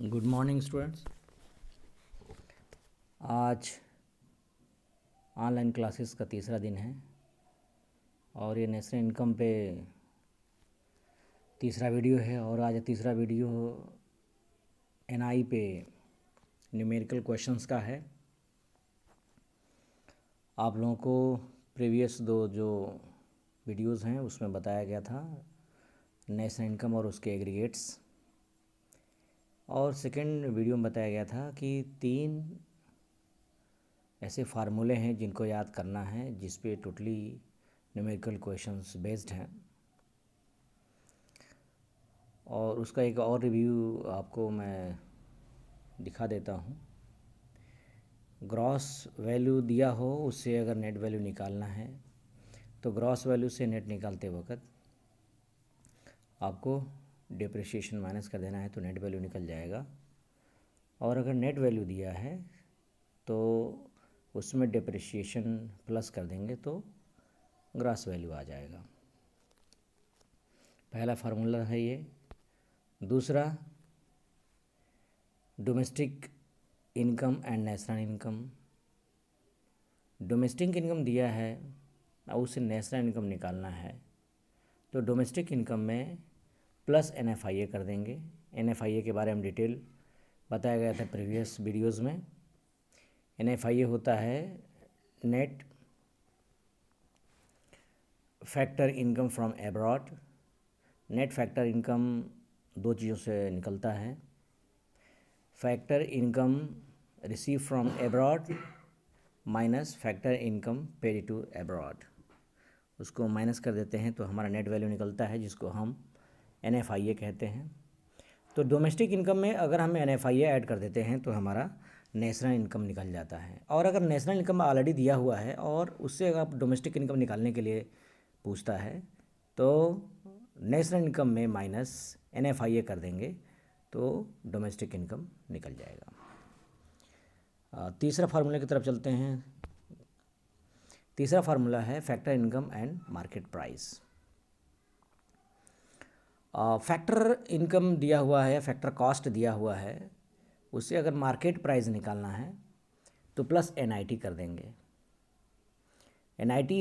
Good morning students. आज online classes का तीसरा दिन है और ये नेशनल इनकम पे तीसरा वीडियो है। और आज तीसरा वीडियो एनआई पे न्यूमेरिकल क्वेश्चंस का है। आप लोगों को प्रीवियस दो जो वीडियोस हैं उसमें बताया गया था नेशनल इनकम और उसके एग्रीगेट्स, और सेकंड वीडियो में बताया गया था कि 3 ऐसे फार्मूले हैं जिनको याद करना है, जिस पे टोटली न्यूमेरिकल क्वेश्चंस बेस्ड हैं। और उसका एक और रिव्यू आपको मैं दिखा देता हूँ। ग्रॉस वैल्यू दिया हो, उससे अगर नेट वैल्यू निकालना है तो ग्रॉस वैल्यू से नेट निकालते वक्त आपको डिप्रिसिएशन माइनस कर देना है तो नेट वैल्यू निकल जाएगा। और अगर नेट वैल्यू दिया है तो उसमें डिप्रिसिएशन प्लस कर देंगे तो ग्रॉस वैल्यू आ जाएगा। पहला फार्मूला है ये। दूसरा, domestic income and national income. Domestic income दिया है और उससे नेशनल इनकम निकालना है तो डोमेस्टिक इनकम में प्लस NFIA कर देंगे। NFIA के बारे में डिटेल बताया गया था प्रीवियस वीडियोस में। NFIA होता है net factor income from abroad. Net factor income दो चीज़ों से निकलता है। Factor income receive from abroad minus factor income paid to abroad, उसको माइनस कर देते हैं तो हमारा नेट वैल्यू निकलता है, जिसको हम NFIA कहते हैं। तो डोमेस्टिक इनकम में अगर हम NFIA ऐड कर देते हैं तो हमारा नेशनल इनकम निकल जाता है। और अगर नेशनल इनकम ऑलरेडी दिया हुआ है और उससे अगर आप डोमेस्टिक इनकम निकालने के लिए पूछता है तो नेशनल इनकम में माइनस NFIA कर देंगे तो डोमेस्टिक इनकम निकल जाएगा। तीसरा फार्मूले की तरफ चलते हैं। तीसरा फार्मूला है factor income and market price. Factor income दिया हुआ है, फैक्टर कॉस्ट दिया हुआ है, उससे अगर मार्केट प्राइस निकालना है तो प्लस NIT कर देंगे। NIT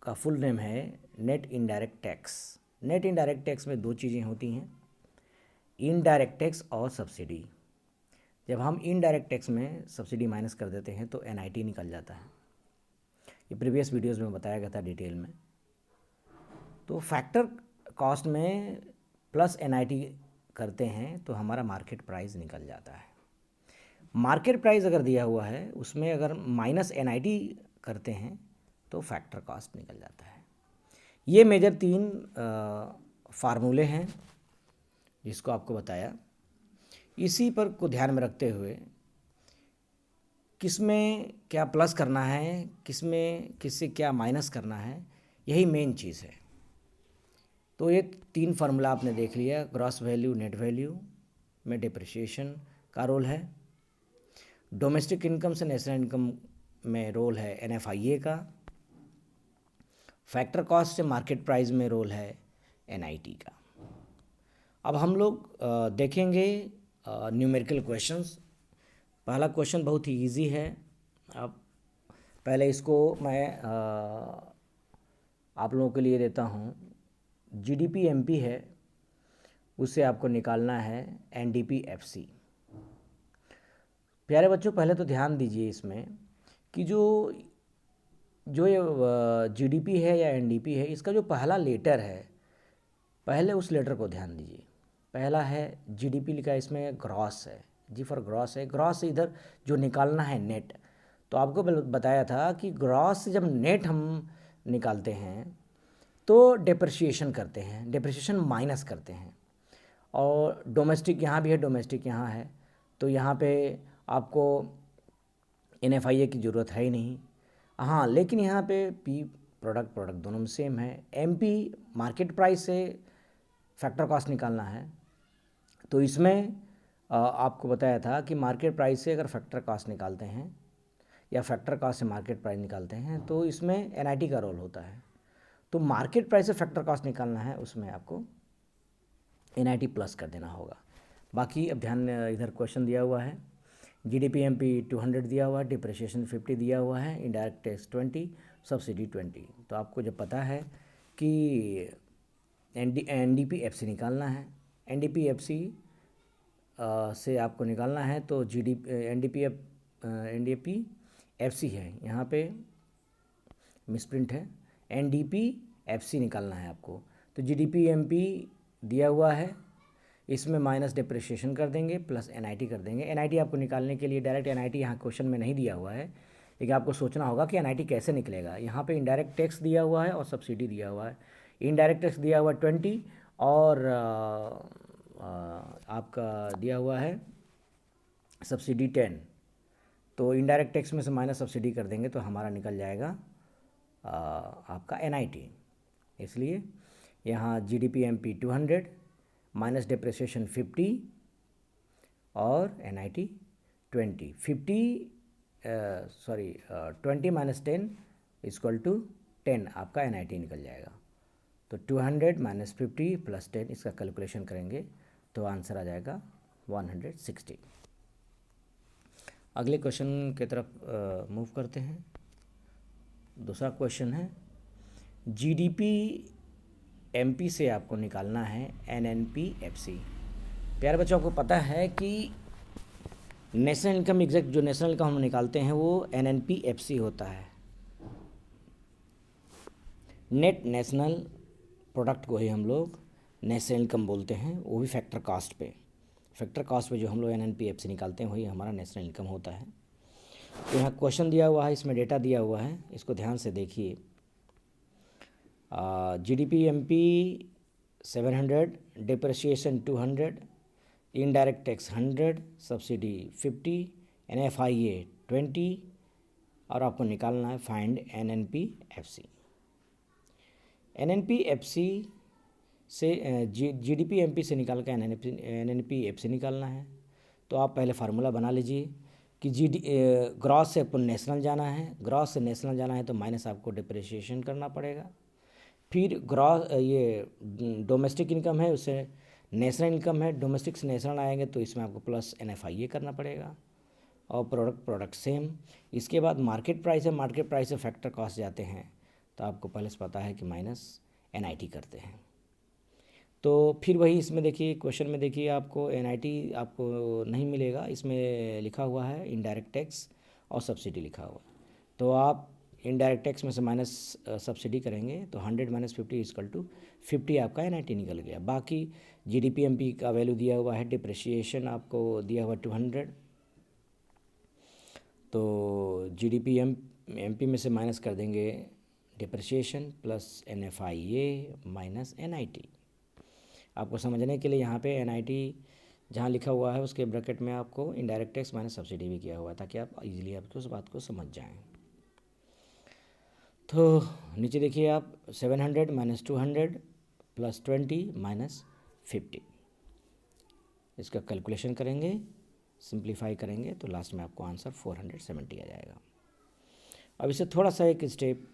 का फुल नेम है net indirect tax. Net indirect tax में दो चीज़ें होती हैं, इनडायरेक्ट टैक्स और सब्सिडी। जब हम इनडायरेक्ट टैक्स में सब्सिडी माइनस कर देते हैं तो NIT निकल जाता है। ये प्रीवियस वीडियोस में बताया गया था डिटेल में। तो फैक्टर कॉस्ट में प्लस NIT करते हैं तो हमारा मार्केट प्राइस निकल जाता है। मार्केट प्राइस अगर दिया हुआ है उसमें अगर माइनस NIT करते हैं तो फैक्टर कॉस्ट निकल जाता है। ये मेजर 3 फार्मूले हैं जिसको आपको बताया। इसी पर को ध्यान में रखते हुए किसमें क्या प्लस करना है, किसमें किससे क्या माइनस करना है, यही मेन चीज़ है। तो ये 3 फार्मूला आपने देख लिया। ग्रॉस वैल्यू, नेट वैल्यू में डिप्रिसिएशन का रोल है। डोमेस्टिक इनकम से नेशनल इनकम में रोल है NFIA का। फैक्टर कॉस्ट से मार्केट प्राइस में रोल है NIT का। अब हम लोग देखेंगे न्यूमेरिकल क्वेश्चंस। पहला क्वेश्चन बहुत ही इजी है। अब पहले इसको मैं आप लोगों के लिए देता हूँ। GDP MP है, उससे आपको निकालना है NDP FC। प्यारे बच्चों, पहले तो ध्यान दीजिए इसमें कि जो ये GDP है या NDP है, इसका जो पहला लेटर है, पहले उस लेटर को ध्यान दीजिए। पहला है GDP लिखा है, इसमें ग्रॉस है, G फॉर ग्रॉस है। ग्रॉस से इधर जो निकालना है नेट। तो आपको बताया था कि ग्रॉस से जब नेट हम निकालते हैं तो डिप्रिसिएशन करते हैं, डिप्रिसिएशन माइनस करते हैं। और डोमेस्टिक यहाँ भी है, डोमेस्टिक यहाँ है, तो यहाँ पे आपको NFIA की ज़रूरत है ही नहीं। हाँ, लेकिन यहाँ पे P प्रोडक्ट दोनों में सेम है। MP मार्केट प्राइस से फैक्टर कॉस्ट निकालना है, तो इसमें आपको बताया था कि मार्केट प्राइस से अगर फैक्टर कॉस्ट निकालते हैं या फैक्टर कॉस्ट से मार्केट प्राइस निकालते हैं तो इसमें NIT का रोल होता है। तो मार्केट प्राइस से फैक्टर कॉस्ट निकालना है, उसमें आपको NIT प्लस कर देना होगा। बाकी अब ध्यान, इधर क्वेश्चन दिया हुआ है, GDP MP 200 दिया हुआ है, डिप्रिसिएशन 50 दिया हुआ है, इनडायरेक्ट टैक्स 20, सब्सिडी 20। तो आपको जब पता है कि NDP FC निकालना है, NDP FC से आपको निकालना है तो NDP FC है, यहाँ पे मिसप्रिंट है, NDP FC निकालना है आपको। तो GDP MP दिया हुआ है, इसमें माइनस डिप्रिसिएशन कर देंगे प्लस NIT कर देंगे। NIT आपको निकालने के लिए डायरेक्ट NIT यहाँ क्वेश्चन में नहीं दिया हुआ है, लेकिन आपको सोचना होगा कि NIT कैसे निकलेगा। यहाँ पे इनडायरेक्ट टैक्स दिया हुआ है और सब्सिडी दिया हुआ है। इनडायरेक्ट टैक्स दिया हुआ 20 और आपका दिया हुआ है सब्सिडी 10। तो इनडायरेक्ट टैक्स में से माइनस सब्सिडी कर देंगे तो हमारा निकल जाएगा आपका NIT। इसलिए यहाँ GDP MP 200 माइनस डिप्रिसिएशन 50 और NIT 20। 20 माइनस 10 इक्वल टू 10 आपका NIT निकल जाएगा। तो 200 माइनस 50 प्लस 10 इसका कैलकुलेशन करेंगे तो आंसर आ जाएगा 160। अगले क्वेश्चन की तरफ मूव करते हैं। दूसरा क्वेश्चन है, GDP MP से आपको निकालना है NNP FC। प्यारे बच्चों, आपको पता है कि नेशनल इनकम, एग्जैक्ट जो नेशनल इनकम हम निकालते हैं वो NNP FC होता है। नेट नेशनल प्रोडक्ट को ही हम लोग नेशनल इनकम बोलते हैं, वो भी फैक्टर कास्ट पे। फैक्टर कास्ट पे जो हम लोग NNP FC निकालते हैं वही हमारा नेशनल इनकम होता है। तो यहाँ क्वेश्चन दिया हुआ है, इसमें डेटा दिया हुआ है, इसको ध्यान से देखिए। GDP MP 700, depreciation 200, indirect tax 100, subsidy 50, NFIA 20 और आपको निकालना है find NNP FC। NNP FC से GDP MP से निकाल कर NNP FC निकालना है। तो आप पहले फार्मूला बना लीजिए कि ग्रॉस से आपको नेशनल जाना है, ग्रॉस से नेशनल जाना है तो माइनस आपको डिप्रिसिएशन करना पड़ेगा। फिर ग्रॉस ये डोमेस्टिक इनकम है, उससे नेशनल इनकम है, डोमेस्टिक से नेशनल आएंगे तो इसमें आपको प्लस NFIA करना पड़ेगा और प्रोडक्ट सेम। इसके बाद मार्केट प्राइस है, मार्केट प्राइस से फैक्टर कॉस्ट जाते हैं तो आपको पहले से पता है कि माइनस NIT करते हैं। तो फिर वही इसमें देखिए, क्वेश्चन में देखिए आपको NIT आपको नहीं मिलेगा, इसमें लिखा हुआ है इनडायरेक्ट टैक्स और सब्सिडी लिखा हुआ है। तो आप इनडायरेक्ट टैक्स में से माइनस सब्सिडी करेंगे तो 100 माइनस 50 इक्वल टू 50 आपका NIT निकल गया। बाकी GDP MP का वैल्यू दिया हुआ है, डिप्रिसिएशन आपको दिया हुआ 200, तो GDP MP में से माइनस कर देंगे depreciation plus NFIA minus NIT। आपको समझने के लिए यहाँ पे NIT जहाँ लिखा हुआ है उसके ब्रैकेट में आपको इनडायरेक्ट टैक्स माइनस सब्सिडी भी किया हुआ है ताकि आप इजीली आपको उस बात को समझ जाएं। तो नीचे देखिए आप 700 माइनस 200 प्लस 20 माइनस 50, इसका कैलकुलेशन करेंगे, सिंप्लीफाई करेंगे तो लास्ट में आपको आंसर 470 आ जाएगा। अब इसे थोड़ा सा एक स्टेप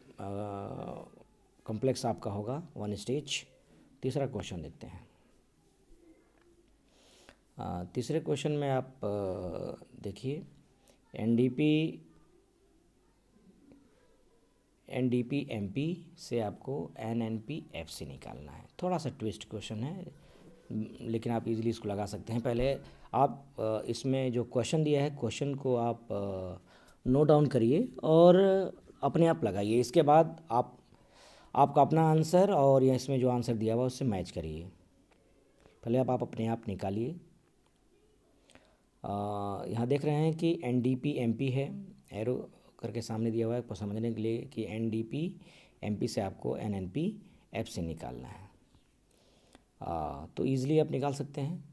कॉम्प्लेक्स आपका होगा, 1 स्टेज। तीसरा क्वेश्चन देखते हैं। तीसरे क्वेश्चन में आप देखिए NDP MP से आपको NNP FC निकालना है। थोड़ा सा ट्विस्ट क्वेश्चन है लेकिन आप इजीली इसको लगा सकते हैं। पहले आप इसमें जो क्वेश्चन दिया है क्वेश्चन को आप नोट डाउन करिए और अपने आप लगाइए। इसके बाद आपका अपना आंसर और या इसमें जो आंसर दिया हुआ उससे मैच करिए। पहले आप अपने आप निकालिए। यहाँ देख रहे हैं कि NDP MP है, एरो करके सामने दिया हुआ है आपको समझने के लिए कि NDP MP से आपको NNP FC निकालना है। तो ईज़िली आप निकाल सकते हैं,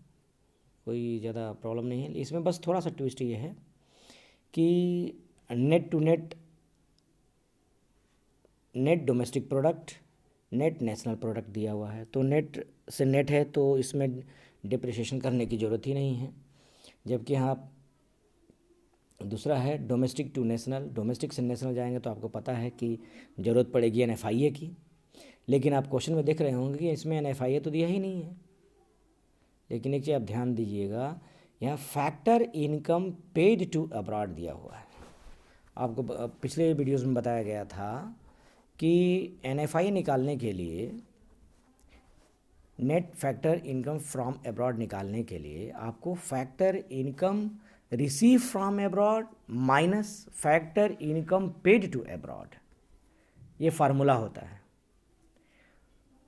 कोई ज़्यादा प्रॉब्लम नहीं है। इसमें बस थोड़ा सा ट्विस्ट ये है कि net to net, net domestic product, net national product दिया हुआ है। तो नेट से नेट है तो इसमें डिप्रिसिएशन करने की ज़रूरत ही नहीं है। जबकि यहाँ दूसरा है डोमेस्टिक टू नेशनल, डोमेस्टिक से नेशनल जाएंगे तो आपको पता है कि ज़रूरत पड़ेगी NFIA की, लेकिन आप क्वेश्चन में देख रहे होंगे कि इसमें NFIA तो दिया ही नहीं है। लेकिन एक चीज़ आप ध्यान दीजिएगा, यहाँ factor income paid to abroad दिया हुआ है। आपको पिछले वीडियोस में बताया गया था कि NFI निकालने के लिए, net factor income from abroad निकालने के लिए आपको factor income receive from abroad minus factor income paid to abroad, ये फार्मूला होता है।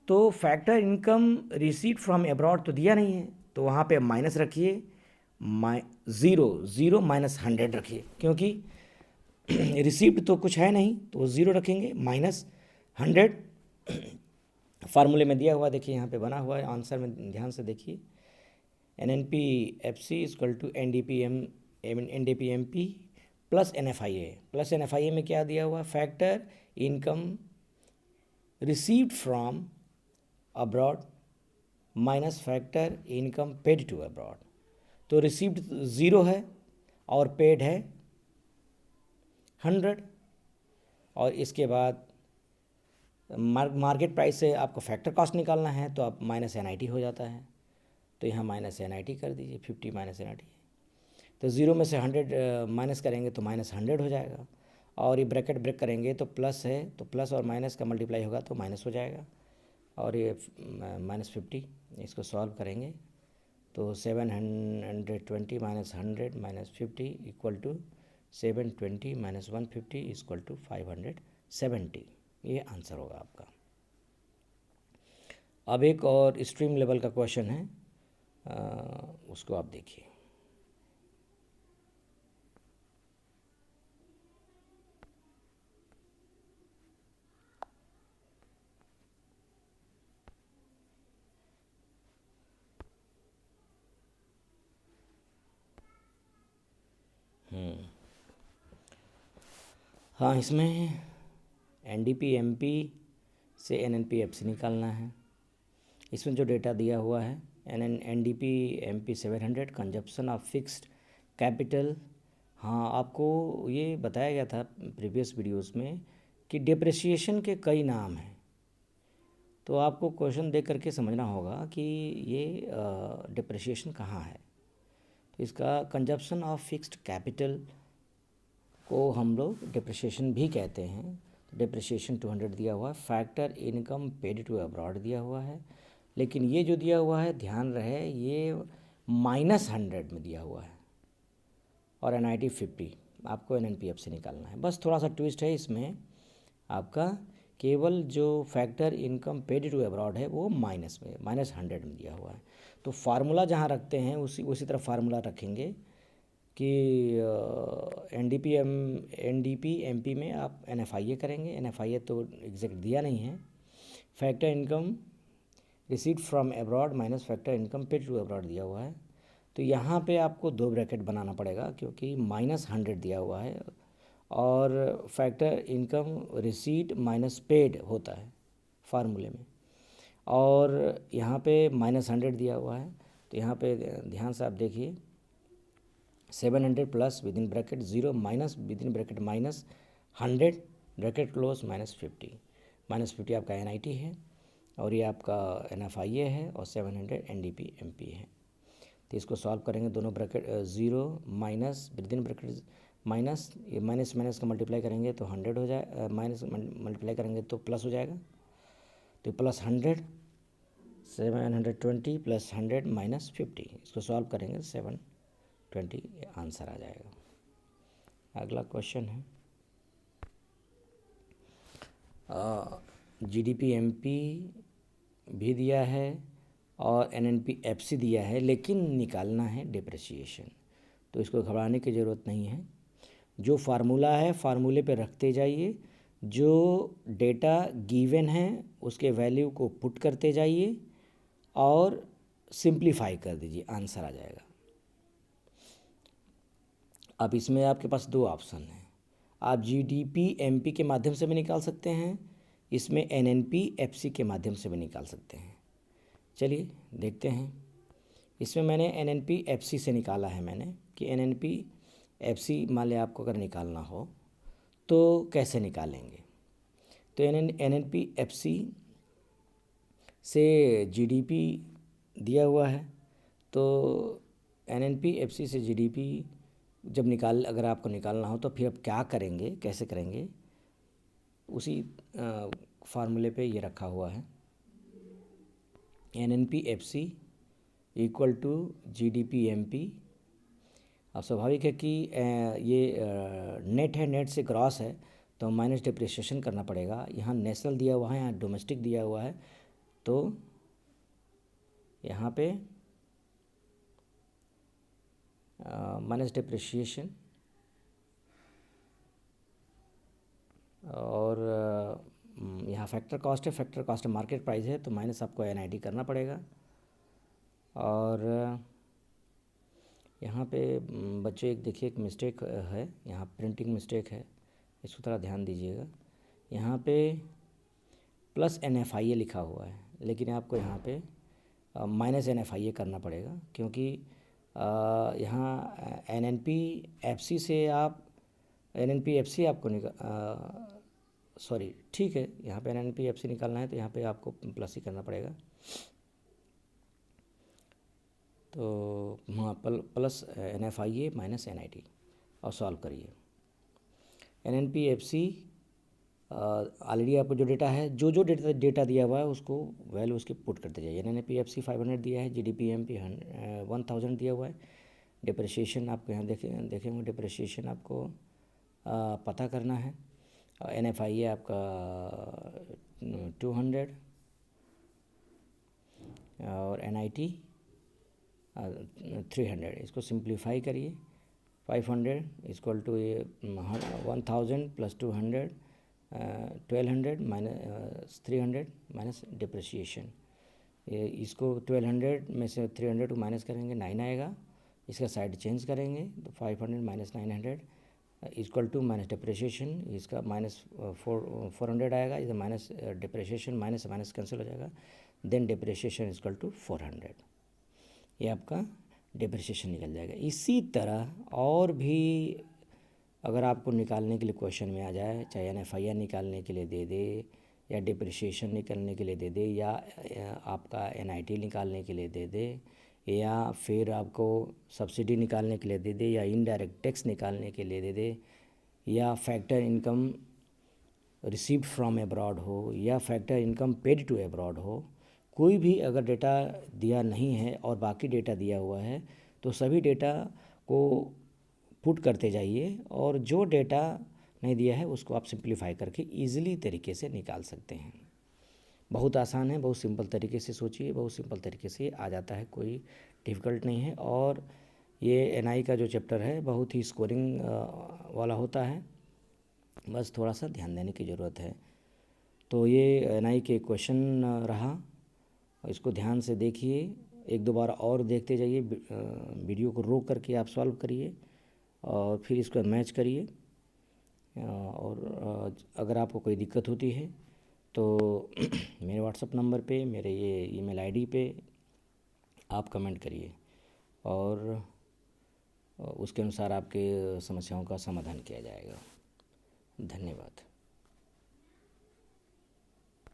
तो factor income receive from abroad तो दिया नहीं है, तो वहाँ पे माइनस रखिए, ज़ीरो माइनस 100 रखिए, क्योंकि रिसीव्ड तो कुछ है नहीं, तो वो ज़ीरो रखेंगे, माइनस 100 फार्मूले में दिया हुआ, देखिए यहाँ पे बना हुआ है, आंसर में ध्यान से देखिए, NNP-FC equal to NDP-MP plus NFIA। Plus NFIA में क्या दिया हुआ, factor income received from abroad minus factor income paid to abroad. तो रिसीव्ड 0 है और पेड है 100, और इसके बाद मार्केट प्राइस से आपको फैक्टर कॉस्ट निकालना है, तो आप माइनस NIT हो जाता है, तो यहाँ माइनस NIT कर दीजिए, 50 माइनस NIT। तो 0 में से 100 माइनस करेंगे तो माइनस 100 हो जाएगा, और ये ब्रैकेट ब्रेक करेंगे तो प्लस है, तो प्लस और माइनस का मल्टीप्लाई होगा तो माइनस हो जाएगा, और ये -50, इसको सॉल्व करेंगे तो 720 minus 100 minus 50 equal to 720 minus 150 equal to 570, ये आंसर होगा आपका। अब एक और स्ट्रीम लेवल का क्वेश्चन है, उसको आप देखिए। हाँ, इसमें NDP-MP से NNP-FC निकालना है। इसमें जो डेटा दिया हुआ है, NDP-MP 700 consumption of fixed capital. हाँ, आपको ये बताया गया था प्रीवियस वीडियोस में कि डिप्रिसिएशन के कई नाम हैं, तो आपको क्वेश्चन देख करके समझना होगा कि ये डिप्रिसिएशन कहाँ है। तो इसका कंजप्शन ऑफ फिक्स्ड कैपिटल को हम लोग डिप्रिसिएशन भी कहते हैं। डिप्रिसिएशन 200 दिया हुआ है, factor income paid to abroad दिया हुआ है, लेकिन ये जो दिया हुआ है ध्यान रहे ये -100 में दिया हुआ है, और NIT 50, आपको NNP-FC निकालना है। बस थोड़ा सा ट्विस्ट है इसमें, आपका केवल जो factor income paid to abroad है वो माइनस में, -100 में दिया हुआ है। तो फार्मूला जहाँ रखते हैं उसी तरह फार्मूला रखेंगे कि NDP-MP में आप NFIA करेंगे। NFIA तो एग्जैक्ट दिया नहीं है, factor income received from abroad minus factor income paid to abroad दिया हुआ है, तो यहाँ पे आपको 2 ब्रैकेट बनाना पड़ेगा, क्योंकि -100 दिया हुआ है और factor income receipt minus paid होता है फार्मूले में, और यहाँ पे -100 दिया हुआ है, तो यहाँ पे ध्यान से आप देखिए, 700 plus with in bracket 0 minus with in bracket minus 100 bracket close -50 आपका NIT है, और ये आपका NFIA है, और 700 NDP-MP है। तो इसको सॉल्व करेंगे, दोनों bracket 0 minus with in bracket minus, ये माइनस माइनस का मल्टीप्लाई करेंगे तो 100 हो जाए, माइनस मल्टीप्लाई करेंगे तो प्लस हो जाएगा, तो प्लस 100, 720 प्लस 100 माइनस 50, इसको सॉल्व करेंगे 720 आंसर आ जाएगा। अगला क्वेश्चन है, GDP-MP भी दिया है और NNP-FC दिया है, लेकिन निकालना है डिप्रिसिएशन। तो इसको घबराने की ज़रूरत नहीं है, जो फार्मूला है फार्मूले पे रखते जाइए, जो डेटा गिवन है उसके वैल्यू को पुट करते जाइए और सिंप्लीफाई कर दीजिए, आंसर आ जाएगा। अब इसमें आपके पास 2 ऑप्शन हैं, आप GDP-MP के माध्यम से भी निकाल सकते हैं, इसमें NNP-FC के माध्यम से भी निकाल सकते हैं। चलिए देखते हैं, इसमें मैंने NNP-FC से निकाला है मैंने, कि NNP-FC मान लिया आपको अगर निकालना हो तो कैसे निकालेंगे। तो NNP-FC से GDP दिया हुआ है, तो एनएनपी एफसी से जीडीपी जब अगर आपको निकालना हो तो फिर आप क्या करेंगे, कैसे करेंगे, उसी फार्मूले पे ये रखा हुआ है। NNP FC equal to GDP MP. अब स्वाभाविक है कि ये नेट है, नेट से क्रॉस है तो माइनस डिप्रिसिएशन करना पड़ेगा। यहाँ नेशनल दिया हुआ है, यहाँ डोमेस्टिक दिया हुआ है, तो यहाँ पे माइनस डिप्रिसिएशन और यहाँ फैक्टर कॉस्ट है, फैक्टर कॉस्ट मार्केट प्राइस है, तो माइनस आपको एनआईटी करना पड़ेगा। और यहाँ पे बच्चों एक देखिए एक मिस्टेक है, यहाँ प्रिंटिंग मिस्टेक है, इसको थोड़ा ध्यान दीजिएगा। यहाँ पे प्लस NFIA लिखा हुआ है, लेकिन आपको यहाँ पे माइनस NFIA करना पड़ेगा, क्योंकि यहाँ NNP FC से आप NNP FC आपको सॉरी ठीक है, यहाँ पे NNP FC निकालना है तो यहाँ पे आपको प्लस ही करना पड़ेगा। तो हाँ प्लस NFIA माइनस NIT और सॉल्व करिए। NNP FC ऑलरेडी आपको जो डेटा है, जो डेटा दिया हुआ है उसको वैल्यू उसकी पुट करते जाइए। NNP FC 500 दिया है, GDP MP 1000 दिया हुआ है। डिप्रिसिएशन आपको यहाँ देखेंगे डिप्रिसिएशन आपको पता करना है। NFIA आपका 200 और NIT 300। इसको सिंप्लीफाई करिए। 500 इक्वल टू ये 1000 प्लस 200 1200 माइनस 300 माइनस डिप्रिसिएशन। ये इसको 1200 में से 300 को माइनस करेंगे 9 आएगा, इसका साइड चेंज करेंगे तो 500 minus 900 equal to minus depreciation, इसका माइनस 400 आएगा, इधर minus depreciation, minus minus cancel हो जाएगा, देन डिप्रिसिएशन इक्वल टू 400। ये आपका डिप्रिसिएशन निकल जाएगा। इसी तरह और भी अगर आपको निकालने के लिए क्वेश्चन में आ जाए, चाहे NFIA निकालने के लिए दे दे या डिप्रिसिएशन निकालने के लिए दे दे या आपका NIT निकालने के लिए दे दे या फिर आपको सब्सिडी निकालने के लिए दे दे या इनडायरेक्ट टैक्स निकालने के लिए दे दे या factor income received from abroad हो या factor income paid to abroad हो, कोई भी अगर डेटा दिया नहीं है और बाकी डेटा दिया हुआ है तो सभी डेटा को पुट करते जाइए और जो डेटा नहीं दिया है उसको आप सिंप्लीफाई करके इजीली तरीके से निकाल सकते हैं। बहुत आसान है, बहुत सिंपल तरीके से सोचिए, बहुत सिंपल तरीके से आ जाता है, कोई डिफ़िकल्ट नहीं है। और ये NI का जो चैप्टर है बहुत ही स्कोरिंग वाला होता है, बस थोड़ा सा ध्यान देने की ज़रूरत है। तो ये NI के क्वेश्चन रहा, इसको ध्यान से देखिए, एक दो बार और देखते जाइए, वीडियो को रोक करके आप सॉल्व करिए और फिर इसको मैच करिए। और अगर आपको कोई दिक्कत होती है तो मेरे व्हाट्सएप नंबर पे, मेरे ये ईमेल आईडी पे आप कमेंट करिए और उसके अनुसार आपके समस्याओं का समाधान किया जाएगा। धन्यवाद।